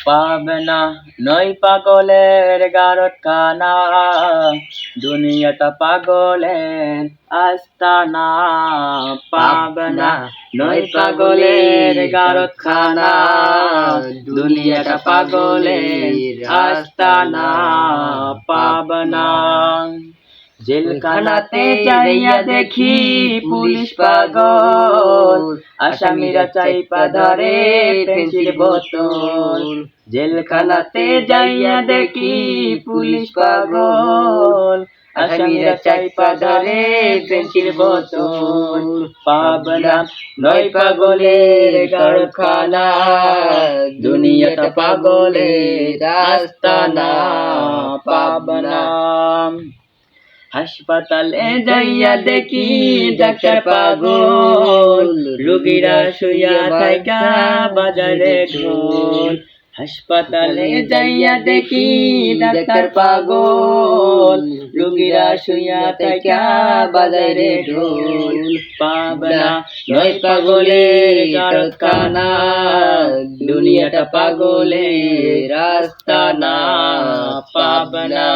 পাবনা নয় পাগলের গারখানা, দুনিয়াটা পাগলের আস্তানা। পাবনা নয় পাগলের গারখানা, দুনিয়াটা পাগলের আস্তানা। পাবনা জেলখানাতে যাইয়া দেখি পুলিশ পাগল, আসামিরা চাইপা ধরে পেন্সিল বোতল। জেলখানাতে যাইয়া দেখি পুলিশ পাগল, আসামিরা চাইপা ধরে পেন্সিল বোতল। পাবনা নয় পাগলের কারখানা, দুনিয়াটা পাগলের আস্তানা। পাবনা হাসপাতালে যাইয়া দেখি ডাক্তার পাগল, রোগীরা শুইয়া থাইকা বাজারে ঢোল। হাসপাতালে যাইয়া দেখি ডাক্তার পাগল, রোগীরা শুইয়া থাইকা বাজারে ঢোল। পাবনা নয় পাগলের কারখানা, দুনিয়াটা পাগলের আস্তানা। পাবনা।